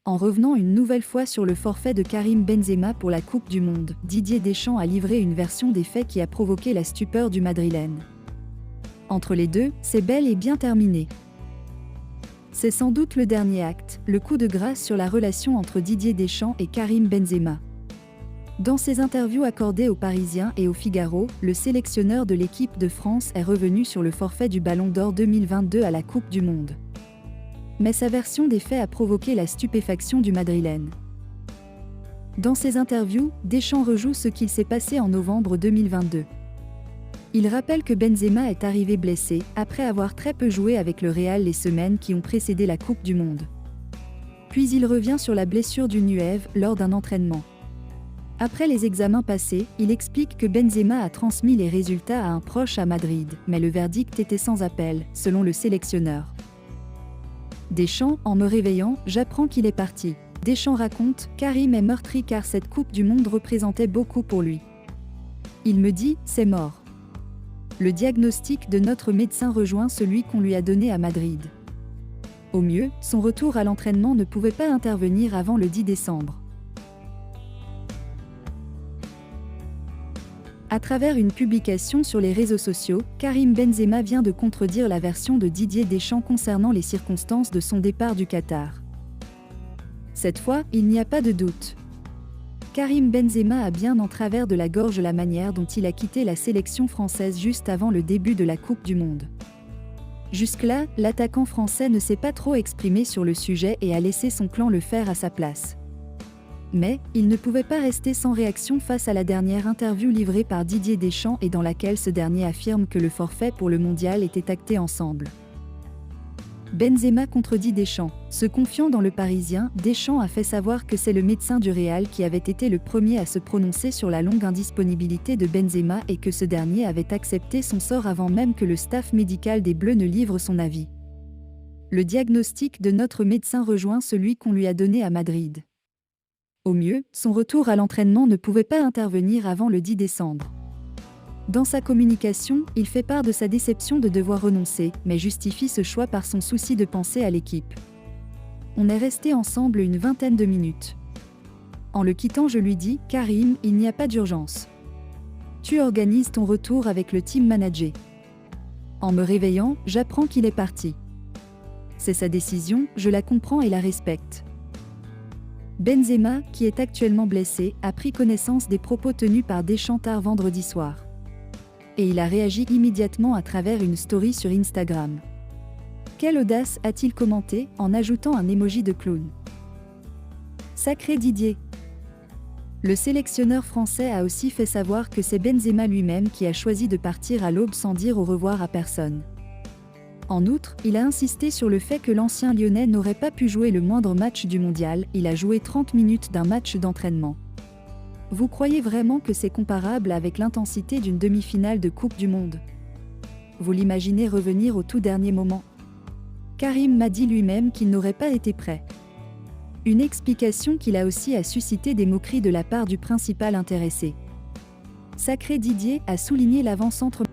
En revenant une nouvelle fois sur le forfait de Karim Benzema pour la Coupe du Monde, Didier Deschamps a livré une version des faits qui a provoqué la stupeur du Madrilène. Entre les deux, c'est bel et bien terminé. C'est sans doute le dernier acte, le coup de grâce sur la relation entre Didier Deschamps et Karim Benzema. Dans ses interviews accordées aux Parisiens et au Figaro, le sélectionneur de l'équipe de France est revenu sur le forfait du Ballon d'Or 2022 à la Coupe du Monde. Mais sa version des faits a provoqué la stupéfaction du Madrilène. Dans ses interviews, Deschamps rejoue ce qu'il s'est passé en novembre 2022. Il rappelle que Benzema est arrivé blessé, après avoir très peu joué avec le Real les semaines qui ont précédé la Coupe du Monde. Puis il revient sur la blessure du Nuève lors d'un entraînement. Après les examens passés, il explique que Benzema a transmis les résultats à un proche à Madrid, mais le verdict était sans appel, selon le sélectionneur. Deschamps, en me réveillant, j'apprends qu'il est parti. Deschamps raconte, Karim est meurtri car cette Coupe du Monde représentait beaucoup pour lui. Il me dit, c'est mort. Le diagnostic de notre médecin rejoint celui qu'on lui a donné à Madrid. Au mieux, son retour à l'entraînement ne pouvait pas intervenir avant le 10 décembre. À travers une publication sur les réseaux sociaux, Karim Benzema vient de contredire la version de Didier Deschamps concernant les circonstances de son départ du Qatar. Cette fois, il n'y a pas de doute. Karim Benzema a bien en travers de la gorge la manière dont il a quitté la sélection française juste avant le début de la Coupe du Monde. Jusque-là, l'attaquant français ne s'est pas trop exprimé sur le sujet et a laissé son clan le faire à sa place. Mais, il ne pouvait pas rester sans réaction face à la dernière interview livrée par Didier Deschamps et dans laquelle ce dernier affirme que le forfait pour le mondial était acté ensemble. Benzema contredit Deschamps. Se confiant dans Le Parisien, Deschamps a fait savoir que c'est le médecin du Real qui avait été le premier à se prononcer sur la longue indisponibilité de Benzema et que ce dernier avait accepté son sort avant même que le staff médical des Bleus ne livre son avis. Le diagnostic de notre médecin rejoint celui qu'on lui a donné à Madrid. Au mieux, son retour à l'entraînement ne pouvait pas intervenir avant le 10 décembre. Dans sa communication, il fait part de sa déception de devoir renoncer, mais justifie ce choix par son souci de penser à l'équipe. On est resté ensemble une vingtaine de minutes. En le quittant, je lui dis, Karim, il n'y a pas d'urgence. Tu organises ton retour avec le team manager. En me réveillant, j'apprends qu'il est parti. C'est sa décision, je la comprends et la respecte. Benzema, qui est actuellement blessé, a pris connaissance des propos tenus par Deschamps tard vendredi soir. Et il a réagi immédiatement à travers une story sur Instagram. Quelle audace, a-t-il commenté, en ajoutant un emoji de clown. Sacré Didier. Le sélectionneur français a aussi fait savoir que c'est Benzema lui-même qui a choisi de partir à l'aube sans dire au revoir à personne. En outre, il a insisté sur le fait que l'ancien Lyonnais n'aurait pas pu jouer le moindre match du mondial, il a joué 30 minutes d'un match d'entraînement. Vous croyez vraiment que c'est comparable avec l'intensité d'une demi-finale de Coupe du Monde? Vous l'imaginez revenir au tout dernier moment? Karim m'a dit lui-même qu'il n'aurait pas été prêt. Une explication qui a suscité des moqueries de la part du principal intéressé. Sacré Didier, a souligné l'avant-centre